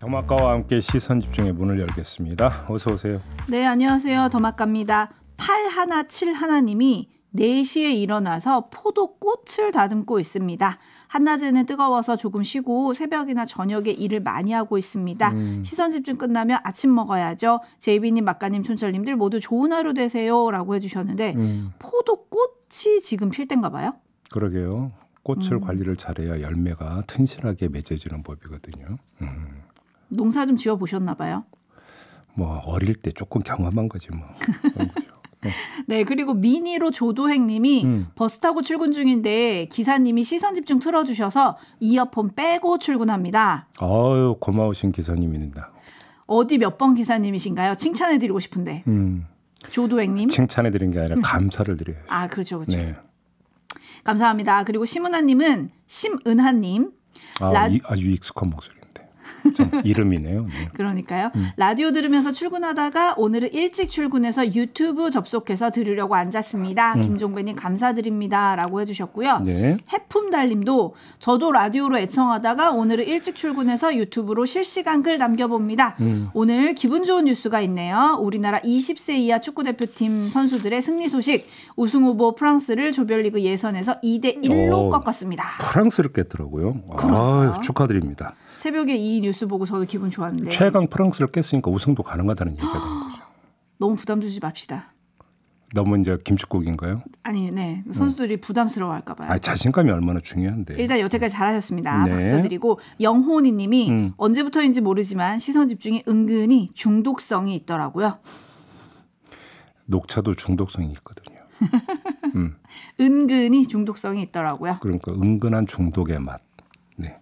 더마카와 함께 시선 집중의 문을 열겠습니다. 어서 오세요. 네, 안녕하세요. 더마카입니다. 8171님이 4시에 일어나서 포도꽃을 다듬고 있습니다. 한낮에는 뜨거워서 조금 쉬고 새벽이나 저녁에 일을 많이 하고 있습니다. 시선 집중 끝나면 아침 먹어야죠. 제이비님, 막가님, 촌철님들 모두 좋은 하루 되세요. 라고 해주셨는데 포도꽃이 지금 필 때인가 봐요? 그러게요. 꽃을 관리를 잘해야 열매가 튼실하게 맺어지는 법이거든요. 농사 좀 지어보셨나 봐요? 뭐 어릴 때 조금 경험한 거지 뭐. 그런 거죠. 네, 그리고 미니로 조도행님이 버스 타고 출근 중인데 기사님이 시선 집중 틀어주셔서 이어폰 빼고 출근합니다. 아유, 고마우신 기사님입니다. 어디 몇 번 기사님이신가요? 칭찬해드리고 싶은데. 조도행님. 칭찬해드린 게 아니라 감사를 드려요. 아, 그렇죠, 그렇죠. 네. 감사합니다. 그리고 심은하님은 심은하님. 아주 익숙한 목소리인데. 참 이름이네요. 네. 그러니까요. 라디오 들으면서 출근하다가 오늘은 일찍 출근해서 유튜브 접속해서 들으려고 앉았습니다. 김종배님 감사드립니다. 라고 해주셨고요. 네. 해품달님도 저도 라디오로 애청하다가 오늘은 일찍 출근해서 유튜브로 실시간 글 남겨봅니다. 오늘 기분 좋은 뉴스가 있네요. 우리나라 20세 이하 축구대표팀 선수들의 승리 소식. 우승후보 프랑스를 조별리그 예선에서 2대1로 꺾었습니다. 프랑스를 깼더라고요. 아유, 축하드립니다. 새벽에 이 뉴스 보고 저도 기분 좋았는데. 최강 프랑스를 깼으니까 우승도 가능하다는 얘기가 되는 거죠. 너무 부담 주지 맙시다. 너무 이제 김칫국인가요? 아니, 네. 선수들이 부담스러워할까 봐요. 자신감이 얼마나 중요한데. 일단 여태까지 잘하셨습니다. 네. 박수 드리고 영호니 님이 언제부터인지 모르지만 시선 집중이 은근히 중독성이 있더라고요. 녹차도 중독성이 있거든요. 은근히 중독성이 있더라고요. 그러니까 은근한 중독의 맛. 네.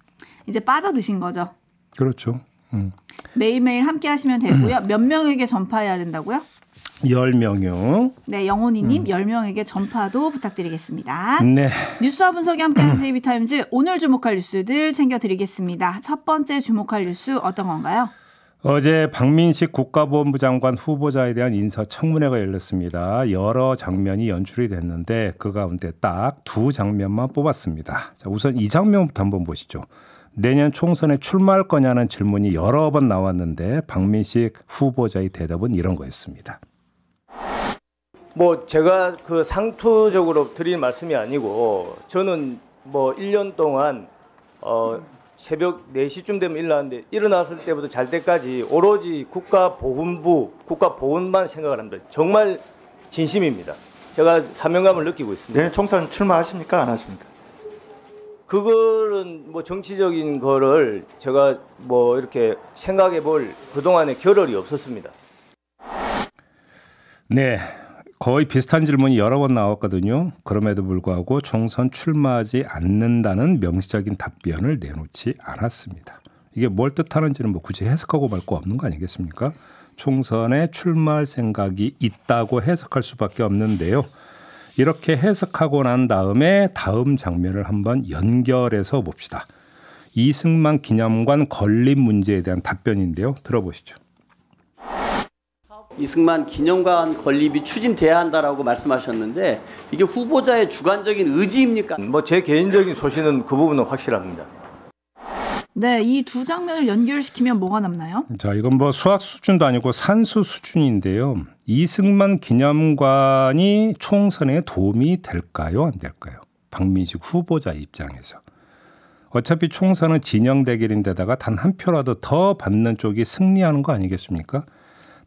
이제 빠져드신 거죠? 그렇죠. 매일매일 함께 하시면 되고요. 몇 명에게 전파해야 된다고요? 10명이요. 네, 영호니님 10명에게 전파도 부탁드리겠습니다. 네. 뉴스와 분석이 함께하는 JB타임즈 오늘 주목할 뉴스들 챙겨드리겠습니다. 첫 번째 주목할 뉴스 어떤 건가요? 어제 박민식 국가보훈부 장관 후보자에 대한 인사청문회가 열렸습니다. 여러 장면이 연출이 됐는데 그 가운데 딱 두 장면만 뽑았습니다. 자, 우선 이 장면부터 한번 보시죠. 내년 총선에 출마할 거냐는 질문이 여러 번 나왔는데 박민식 후보자의 대답은 이런 거였습니다. 뭐 제가 그 상투적으로 드릴 말씀이 아니고 저는 뭐 1년 동안 새벽 4시쯤 되면 일어나는데 일어났을 때부터 잘 때까지 오로지 국가보훈만 생각을 합니다. 정말 진심입니다. 제가 사명감을 느끼고 있습니다. 네, 총선 출마하십니까? 안 하십니까? 그거는 뭐 정치적인 거를 제가 뭐 이렇게 생각해 볼 그동안의 겨를이 없었습니다. 네. 거의 비슷한 질문이 여러 번 나왔거든요. 그럼에도 불구하고 총선 출마하지 않는다는 명시적인 답변을 내놓지 않았습니다. 이게 뭘 뜻하는지는 뭐 굳이 해석하고 말 거 없는 거 아니겠습니까? 총선에 출마할 생각이 있다고 해석할 수밖에 없는데요. 이렇게 해석하고 난 다음에 다음 장면을 한번 연결해서 봅시다. 이승만 기념관 건립 문제에 대한 답변인데요. 들어보시죠. 이승만 기념관 건립이 추진돼야 한다라고 말씀하셨는데 이게 후보자의 주관적인 의지입니까? 뭐 제 개인적인 소신은 그 부분은 확실합니다. 네, 이 두 장면을 연결시키면 뭐가 남나요? 자, 이건 뭐 수학 수준도 아니고 산수 수준인데요. 이승만 기념관이 총선에 도움이 될까요? 안 될까요? 박민식 후보자 입장에서. 어차피 총선은 진영 대결인데다가 단 한 표라도 더 받는 쪽이 승리하는 거 아니겠습니까?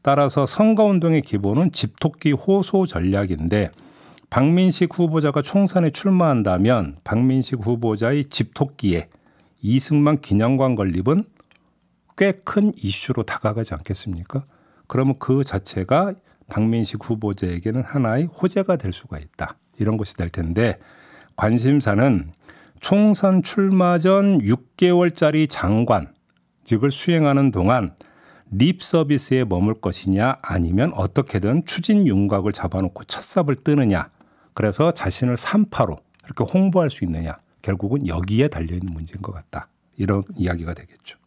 따라서 선거운동의 기본은 집토끼 호소 전략인데 박민식 후보자가 총선에 출마한다면 박민식 후보자의 집토끼에 이승만 기념관 건립은 꽤 큰 이슈로 다가가지 않겠습니까? 그러면 그 자체가 박민식 후보자에게는 하나의 호재가 될 수가 있다. 이런 것이 될 텐데 관심사는 총선 출마 전 6개월짜리 장관직을 수행하는 동안 립 서비스에 머물 것이냐 아니면 어떻게든 추진 윤곽을 잡아놓고 첫삽을 뜨느냐. 그래서 자신을 3파로 이렇게 홍보할 수 있느냐. 결국은 여기에 달려있는 문제인 것 같다. 이런 이야기가 되겠죠.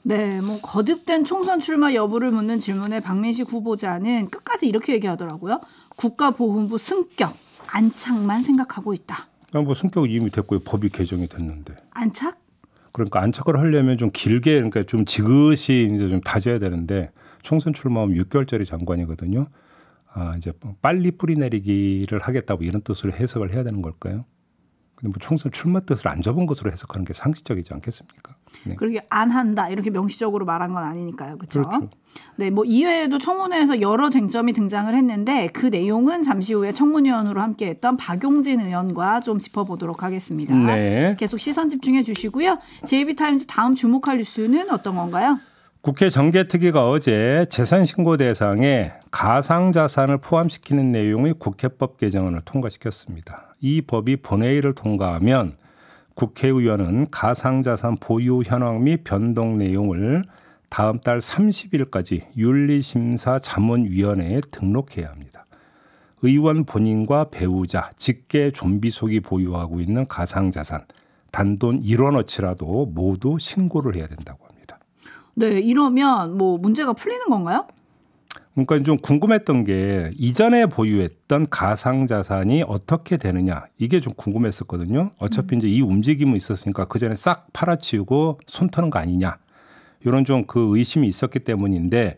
네, 뭐 거듭된 총선 출마 여부를 묻는 질문에 박민식 후보자는 끝까지 이렇게 얘기하더라고요. 국가보훈부 승격, 안착만 생각하고 있다. 뭐 승격이 이미 됐고요. 법이 개정이 됐는데. 안착? 그러니까 안착을 하려면 좀 길게 그러니까 좀 지그시 이제 좀 다져야 되는데 총선 출마하면 6개월짜리 장관이거든요. 아, 이제 빨리 뿌리 내리기를 하겠다고 이런 뜻으로 해석을 해야 되는 걸까요? 근데 뭐 총선 출마 뜻을 안 접은 것으로 해석하는 게 상식적이지 않겠습니까? 네. 그렇게 안 한다 이렇게 명시적으로 말한 건 아니니까요, 그렇죠? 그렇죠. 네, 뭐 이외에도 청문회에서 여러 쟁점이 등장을 했는데 그 내용은 잠시 후에 청문위원으로 함께했던 박용진 의원과 좀 짚어보도록 하겠습니다. 네. 계속 시선 집중해 주시고요. JB타임즈 다음 주목할 뉴스는 어떤 건가요? 국회 정개특위가 어제 재산신고 대상에 가상자산을 포함시키는 내용의 국회법 개정안을 통과시켰습니다. 이 법이 본회의를 통과하면 국회의원은 가상자산 보유 현황 및 변동 내용을 다음 달 30일까지 윤리심사자문위원회에 등록해야 합니다. 의원 본인과 배우자, 직계 좀비속이 보유하고 있는 가상자산, 단돈 1원어치라도 모두 신고를 해야 된다고 합니다. 네, 이러면 뭐 문제가 풀리는 건가요? 그러니까 좀 궁금했던 게 이전에 보유했던 가상자산이 어떻게 되느냐 이게 좀 궁금했었거든요. 어차피 이제 이 움직임이 있었으니까 그 전에 싹 팔아치우고 손 터는 거 아니냐 이런 좀 그 의심이 있었기 때문인데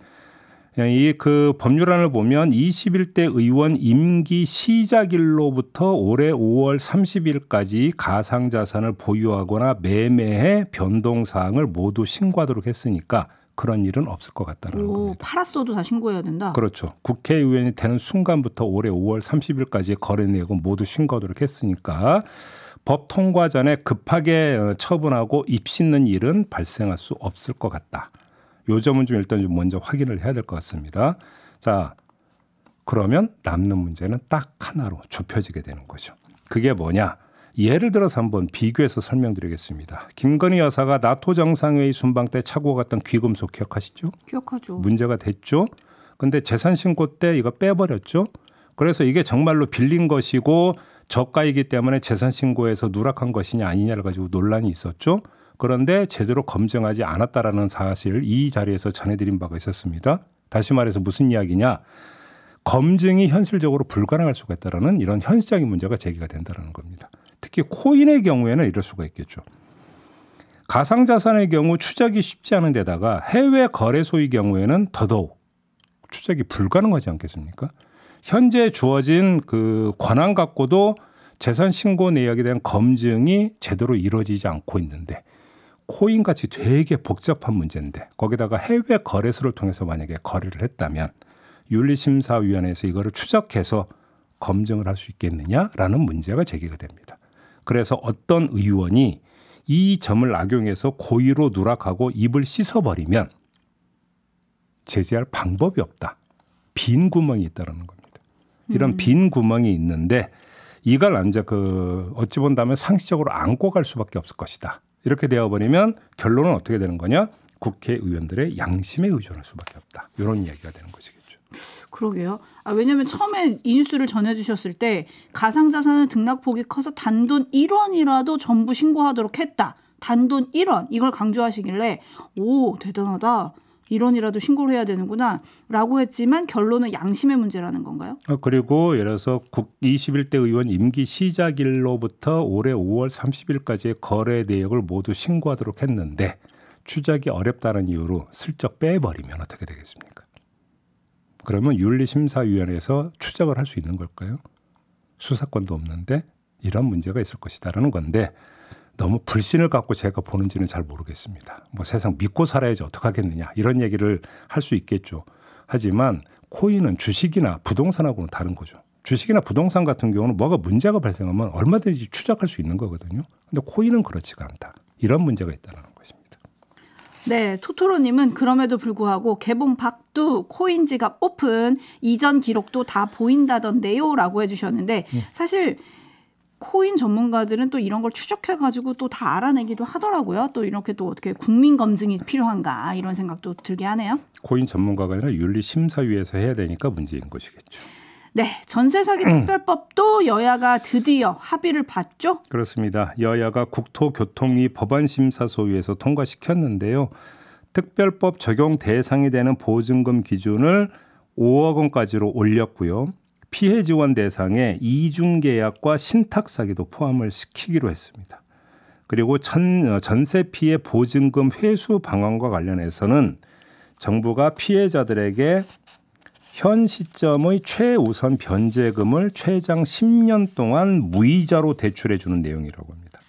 이 그 법률안을 보면 21대 의원 임기 시작일로부터 올해 5월 30일까지 가상자산을 보유하거나 매매해 변동사항을 모두 신고하도록 했으니까 그런 일은 없을 것 같다는 겁니다. 팔았어도 다 신고해야 된다? 그렇죠. 국회의원이 되는 순간부터 올해 5월 30일까지 거래 내역은 모두 신고하도록 했으니까 법 통과 전에 급하게 처분하고 입씻는 일은 발생할 수 없을 것 같다. 요 점은 좀 일단 좀 먼저 확인을 해야 될 것 같습니다. 자, 그러면 남는 문제는 딱 하나로 좁혀지게 되는 거죠. 그게 뭐냐? 예를 들어서 한번 비교해서 설명드리겠습니다. 김건희 여사가 나토 정상회의 순방 때 차고 갔던 귀금속 기억하시죠? 기억하죠. 문제가 됐죠. 근데 재산신고 때 이거 빼버렸죠. 그래서 이게 정말로 빌린 것이고 저가이기 때문에 재산신고에서 누락한 것이냐 아니냐를 가지고 논란이 있었죠. 그런데 제대로 검증하지 않았다라는 사실 이 자리에서 전해드린 바가 있었습니다. 다시 말해서 무슨 이야기냐. 검증이 현실적으로 불가능할 수가 있다는 이런 현실적인 문제가 제기가 된다는 겁니다. 특히 코인의 경우에는 이럴 수가 있겠죠. 가상자산의 경우 추적이 쉽지 않은 데다가 해외 거래소의 경우에는 더더욱 추적이 불가능하지 않겠습니까? 현재 주어진 그 권한 갖고도 재산신고 내역에 대한 검증이 제대로 이루어지지 않고 있는데 코인같이 되게 복잡한 문제인데 거기다가 해외 거래소를 통해서 만약에 거래를 했다면 윤리심사위원회에서 이거를 추적해서 검증을 할 수 있겠느냐라는 문제가 제기가 됩니다. 그래서 어떤 의원이 이 점을 악용해서 고의로 누락하고 입을 씻어버리면 제재할 방법이 없다. 빈 구멍이 있다는 겁니다. 이런 빈 구멍이 있는데 이걸 이제 어찌 본다면 상식적으로 안고 갈 수밖에 없을 것이다. 이렇게 되어버리면 결론은 어떻게 되는 거냐? 국회의원들의 양심에 의존할 수밖에 없다. 이런 이야기가 되는 것이겠죠. 그러게요. 왜냐하면 처음에 이 뉴스를 전해주셨을 때 가상자산은 등락폭이 커서 단돈 1원이라도 전부 신고하도록 했다. 단돈 1원 이걸 강조하시길래 오 대단하다. 1원이라도 신고를 해야 되는구나 라고 했지만 결론은 양심의 문제라는 건가요? 그리고 예를 들어서 21대 의원 임기 시작일로부터 올해 5월 30일까지의 거래 내역을 모두 신고하도록 했는데 추적이 어렵다는 이유로 슬쩍 빼버리면 어떻게 되겠습니까? 그러면 윤리심사위원회에서 추적을 할 수 있는 걸까요? 수사권도 없는데 이런 문제가 있을 것이다라는 건데 너무 불신을 갖고 제가 보는지는 잘 모르겠습니다. 뭐 세상 믿고 살아야지 어떡하겠느냐 이런 얘기를 할 수 있겠죠. 하지만 코인은 주식이나 부동산하고는 다른 거죠. 주식이나 부동산 같은 경우는 뭐가 문제가 발생하면 얼마든지 추적할 수 있는 거거든요. 근데 코인은 그렇지가 않다. 이런 문제가 있다는 것입니다. 네, 토토로님은 그럼에도 불구하고 개봉 박두 코인 지갑 오픈 이전 기록도 다 보인다던데요 라고 해주셨는데 사실 코인 전문가들은 또 이런 걸 추적해가지고 또 다 알아내기도 하더라고요. 또 이렇게 또 어떻게 국민 검증이 필요한가 이런 생각도 들게 하네요. 코인 전문가가 아니라 윤리심사위에서 해야 되니까 문제인 것이겠죠. 네, 전세 사기 특별법도 여야가 드디어 합의를 봤죠? 그렇습니다. 여야가 국토교통위 법안심사소위에서 통과시켰는데요. 특별법 적용 대상이 되는 보증금 기준을 5억 원까지로 올렸고요. 피해 지원 대상에 이중계약과 신탁사기도 포함을 시키기로 했습니다. 그리고 전세 피해 보증금 회수 방안과 관련해서는 정부가 피해자들에게 현 시점의 최우선 변제금을 최장 10년 동안 무이자로 대출해 주는 내용이라고 합니다.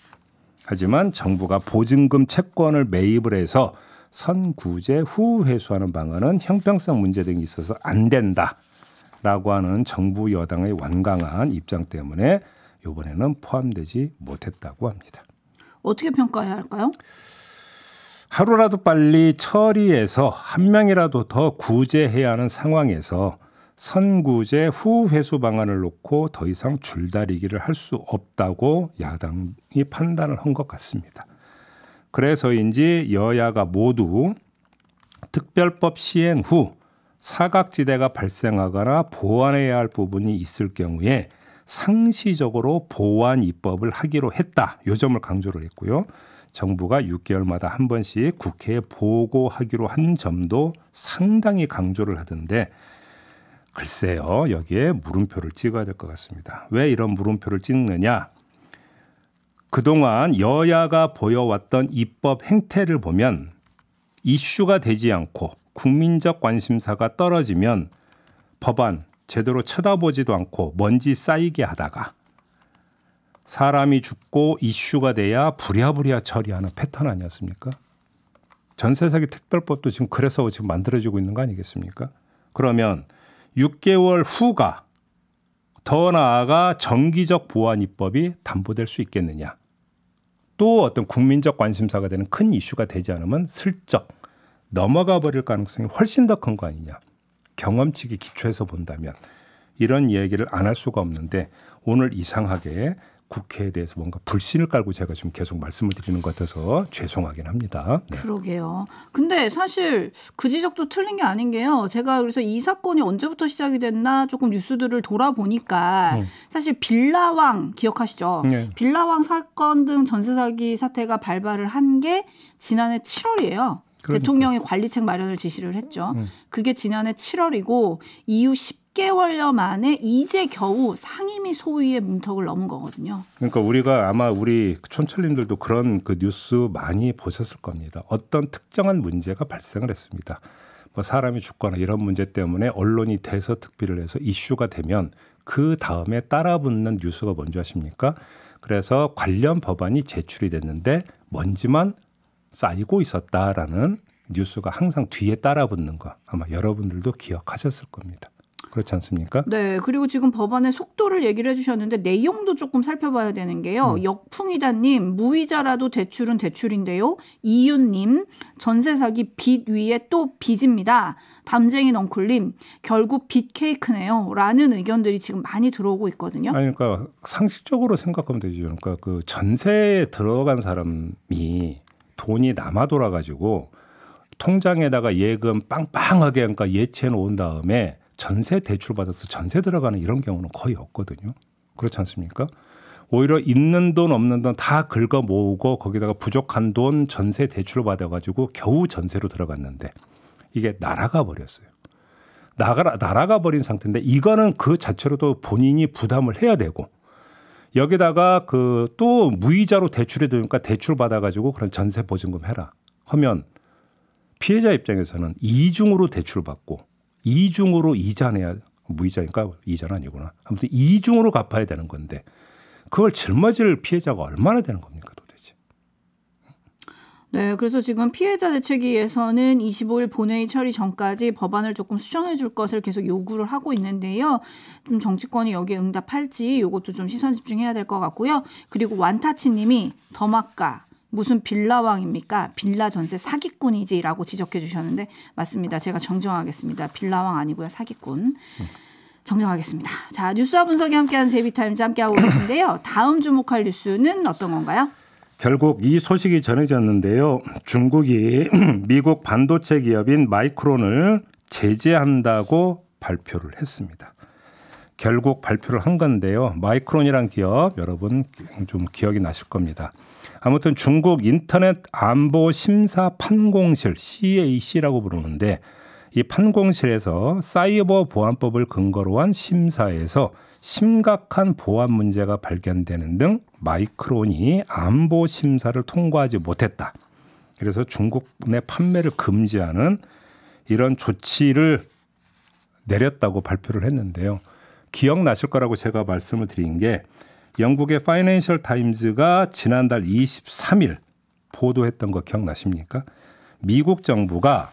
하지만 정부가 보증금 채권을 매입을 해서 선구제 후 회수하는 방안은 형평성 문제 등이 있어서 안 된다라고 하는 정부 여당의 완강한 입장 때문에 이번에는 포함되지 못했다고 합니다. 어떻게 평가해야 할까요? 하루라도 빨리 처리해서 한 명이라도 더 구제해야 하는 상황에서 선구제 후 회수 방안을 놓고 더 이상 줄다리기를 할 수 없다고 야당이 판단을 한 것 같습니다. 그래서인지 여야가 모두 특별법 시행 후 사각지대가 발생하거나 보완해야 할 부분이 있을 경우에 상시적으로 보완 입법을 하기로 했다. 이 점을 강조를 했고요. 정부가 6개월마다 한 번씩 국회에 보고하기로 한 점도 상당히 강조를 하던데 글쎄요. 여기에 물음표를 찍어야 될 것 같습니다. 왜 이런 물음표를 찍느냐. 그동안 여야가 보여왔던 입법 행태를 보면 이슈가 되지 않고 국민적 관심사가 떨어지면 법안 제대로 쳐다보지도 않고 먼지 쌓이게 하다가 사람이 죽고 이슈가 돼야 부랴부랴 처리하는 패턴 아니었습니까? 전세 사기 특별법도 지금 그래서 지금 만들어지고 있는 거 아니겠습니까? 그러면 6개월 후가 더 나아가 정기적 보완 입법이 담보될 수 있겠느냐? 또 어떤 국민적 관심사가 되는 큰 이슈가 되지 않으면 슬쩍 넘어가 버릴 가능성이 훨씬 더 큰 거 아니냐? 경험치기 기초해서 본다면 이런 얘기를 안 할 수가 없는데 오늘 이상하게 국회에 대해서 뭔가 불신을 깔고 제가 지금 계속 말씀을 드리는 것 같아서 죄송하긴 합니다. 네. 그러게요. 근데 사실 그 지적도 틀린 게 아닌 게요. 제가 그래서 이 사건이 언제부터 시작이 됐나 조금 뉴스들을 돌아보니까 사실 빌라왕 기억하시죠? 네. 빌라왕 사건 등 전세 사기 사태가 발발을 한 게 지난해 7월이에요. 그러니까. 대통령이 관리책 마련을 지시를 했죠. 그게 지난해 7월이고 이후 10개월여 만에 이제 겨우 상임위 소위의 문턱을 넘은 거거든요. 그러니까 우리가 아마 우리 촌철님들도 그런 그 뉴스 많이 보셨을 겁니다. 어떤 특정한 문제가 발생을 했습니다. 뭐 사람이 죽거나 이런 문제 때문에 언론이 대서특필을 해서 이슈가 되면 그 다음에 따라붙는 뉴스가 뭔지 아십니까? 그래서 관련 법안이 제출이 됐는데 먼지만 쌓이고 있었다라는 뉴스가 항상 뒤에 따라붙는 거 아마 여러분들도 기억하셨을 겁니다. 그렇지 않습니까? 네. 그리고 지금 법안의 속도를 얘기를 해주셨는데 내용도 조금 살펴봐야 되는 게요. 역풍이다님 무이자라도 대출은 대출인데요. 이윤님 전세 사기 빚 위에 또 빚입니다. 담쟁이 넝쿨님 결국 빚 케이크네요. 라는 의견들이 지금 많이 들어오고 있거든요. 아니, 그러니까 상식적으로 생각하면 되죠. 그러니까 그 전세에 들어간 사람이 돈이 남아 돌아가지고 통장에다가 예금 빵빵하게 그러니까 예치해 놓은 다음에 전세 대출 받아서 전세 들어가는 이런 경우는 거의 없거든요. 그렇지 않습니까? 오히려 있는 돈 없는 돈 다 긁어 모으고 거기다가 부족한 돈 전세 대출을 받아가지고 겨우 전세로 들어갔는데 이게 날아가 버렸어요. 날아가 버린 상태인데 이거는 그 자체로도 본인이 부담을 해야 되고 여기다가 그 또 무이자로 대출해 두니까 대출 받아가지고 그런 전세 보증금 해라 하면 피해자 입장에서는 이중으로 대출 받고 이중으로 이자 내야 무이자니까 이자는 아니구나. 아무튼 이중으로 갚아야 되는 건데 그걸 짊어질 피해자가 얼마나 되는 겁니까 도대체. 네, 그래서 지금 피해자 대책위에서는 25일 본회의 처리 전까지 법안을 조금 수정해 줄 것을 계속 요구를 하고 있는데요. 좀 정치권이 여기에 응답할지 이것도 좀 시선 집중해야 될 것 같고요. 그리고 완타치님이 더마까 무슨 빌라왕입니까? 빌라 전세 사기꾼이지라고 지적해 주셨는데 맞습니다. 제가 정정하겠습니다. 빌라왕 아니고요. 사기꾼. 정정하겠습니다. 자, 뉴스와 분석이 함께하는 제이비타임즈 함께하고 계신데요. 다음 주목할 뉴스는 어떤 건가요? 결국 이 소식이 전해졌는데요. 중국이 미국 반도체 기업인 마이크론을 제재한다고 발표를 했습니다. 결국 발표를 한 건데요. 마이크론이란 기업 여러분 좀 기억이 나실 겁니다. 아무튼 중국 인터넷 안보 심사 판공실 CAC라고 부르는데 이 판공실에서 사이버 보안법을 근거로 한 심사에서 심각한 보안 문제가 발견되는 등 마이크론이 안보 심사를 통과하지 못했다. 그래서 중국 내 판매를 금지하는 이런 조치를 내렸다고 발표를 했는데요. 기억나실 거라고 제가 말씀을 드린 게 영국의 파이낸셜 타임즈가 지난달 23일 보도했던 거 기억나십니까? 미국 정부가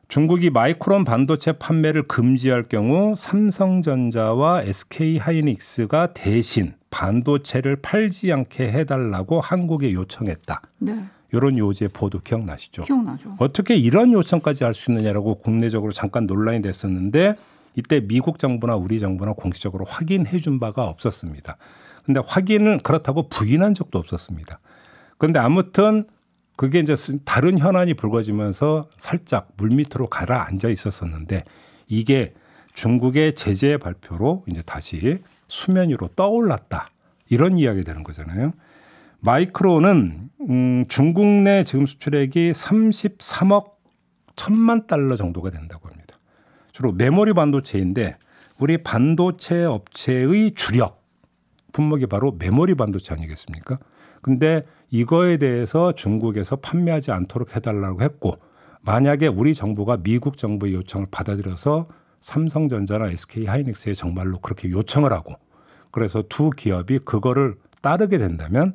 중국이 마이크론 반도체 판매를 금지할 경우 삼성전자와 SK하이닉스가 대신 반도체를 팔지 않게 해달라고 한국에 요청했다. 네. 이런 요지의 보도 기억나시죠? 기억나죠. 어떻게 이런 요청까지 할 수 있느냐라고 국내적으로 잠깐 논란이 됐었는데 이때 미국 정부나 우리 정부나 공식적으로 확인해 준 바가 없었습니다. 근데 확인을 그렇다고 부인한 적도 없었습니다. 그런데 아무튼 그게 이제 다른 현안이 불거지면서 살짝 물밑으로 가라앉아 있었었는데 이게 중국의 제재 발표로 이제 다시 수면 위로 떠올랐다. 이런 이야기 되는 거잖아요. 마이크론은 중국 내 지금 수출액이 33억 1천만 달러 정도가 된다고 합니다. 주로 메모리 반도체인데 우리 반도체 업체의 주력 품목이 바로 메모리 반도체 아니겠습니까? 근데 이거에 대해서 중국에서 판매하지 않도록 해달라고 했고 만약에 우리 정부가 미국 정부의 요청을 받아들여서 삼성전자나 SK하이닉스에 정말로 그렇게 요청을 하고 그래서 두 기업이 그거를 따르게 된다면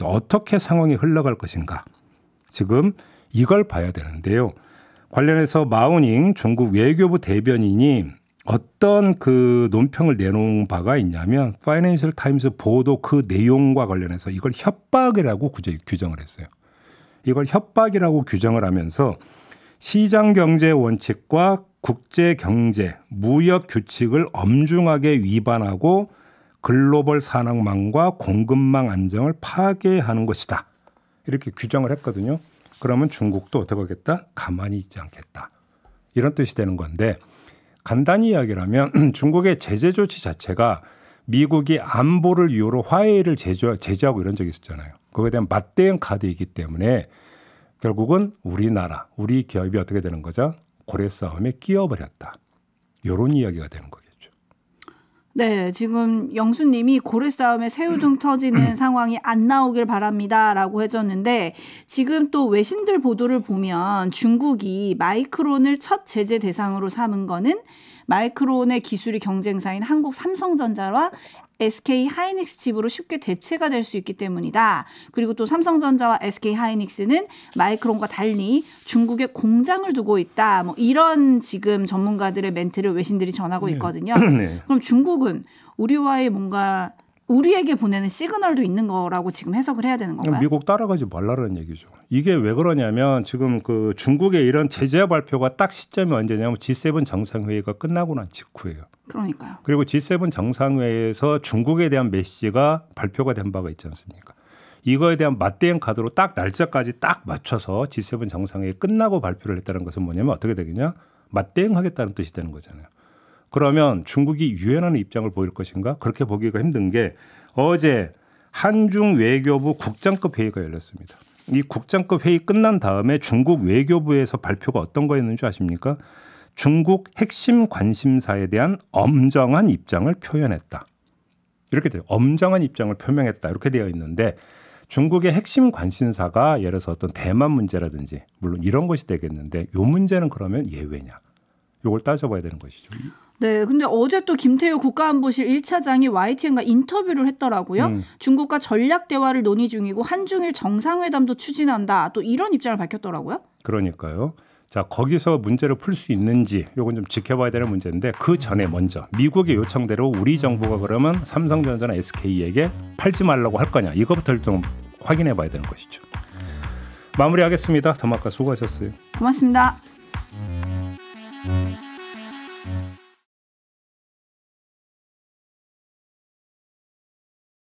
어떻게 상황이 흘러갈 것인가. 지금 이걸 봐야 되는데요. 관련해서 마오닝 중국 외교부 대변인이 어떤 그 논평을 내놓은 바가 있냐면 파이낸셜 타임스 보도 그 내용과 관련해서 이걸 협박이라고 규정을 했어요. 이걸 협박이라고 규정을 하면서 시장 경제 원칙과 국제 경제, 무역 규칙을 엄중하게 위반하고 글로벌 산업망과 공급망 안정을 파괴하는 것이다. 이렇게 규정을 했거든요. 그러면 중국도 어떻게 하겠다? 가만히 있지 않겠다. 이런 뜻이 되는 건데 간단히 이야기를 하면 중국의 제재 조치 자체가 미국이 안보를 이유로 화해를 제재하고 이런 적이 있었잖아요. 그거에 대한 맞대응 카드이기 때문에 결국은 우리나라, 우리 기업이 어떻게 되는 거죠? 고래 싸움에 끼어버렸다. 이런 이야기가 되는 거겠죠. 네, 지금 영수님이 고래 싸움에 새우등 터지는 상황이 안 나오길 바랍니다라고 해줬는데 지금 또 외신들 보도를 보면 중국이 마이크론을 첫 제재 대상으로 삼은 거는 마이크론의 기술이 경쟁사인 한국 삼성전자와 SK하이닉스 칩으로 쉽게 대체가 될 수 있기 때문이다. 그리고 또 삼성전자와 SK하이닉스는 마이크론과 달리 중국에 공장을 두고 있다. 뭐 이런 지금 전문가들의 멘트를 외신들이 전하고 있거든요. 네. 그럼 중국은 우리와의 뭔가 우리에게 보내는 시그널도 있는 거라고 지금 해석을 해야 되는 건가요? 미국 따라가지 말라는 얘기죠. 이게 왜 그러냐면 지금 그 중국의 이런 제재 발표가 딱 시점이 언제냐면 G7 정상회의가 끝나고 난 직후예요. 그러니까요. 그리고 G7 정상회의에서 중국에 대한 메시지가 발표가 된 바가 있지 않습니까? 이거에 대한 맞대응 카드로 딱 날짜까지 딱 맞춰서 G7 정상회의 끝나고 발표를 했다는 것은 뭐냐면 어떻게 되겠냐? 맞대응하겠다는 뜻이 되는 거잖아요. 그러면 중국이 유연한 입장을 보일 것인가? 그렇게 보기가 힘든 게 어제 한중 외교부 국장급 회의가 열렸습니다. 이 국장급 회의 끝난 다음에 중국 외교부에서 발표가 어떤 거였는지 아십니까? 중국 핵심 관심사에 대한 엄정한 입장을 표현했다. 이렇게 돼요. 엄정한 입장을 표명했다. 이렇게 되어 있는데 중국의 핵심 관심사가 예를 들어서 어떤 대만 문제라든지 물론 이런 것이 되겠는데 이 문제는 그러면 예외냐. 이걸 따져봐야 되는 것이죠. 네, 근데 어제 또 김태우 국가안보실 1차장이 YTN과 인터뷰를 했더라고요. 중국과 전략 대화를 논의 중이고 한중일 정상회담도 추진한다. 또 이런 입장을 밝혔더라고요. 그러니까요. 자, 거기서 문제를 풀 수 있는지 이건 좀 지켜봐야 되는 문제인데 그 전에 먼저 미국의 요청대로 우리 정부가 그러면 삼성전자나 SK에게 팔지 말라고 할 거냐. 이것부터 좀 확인해 봐야 되는 것이죠. 마무리하겠습니다. 더마카 수고하셨어요. 고맙습니다.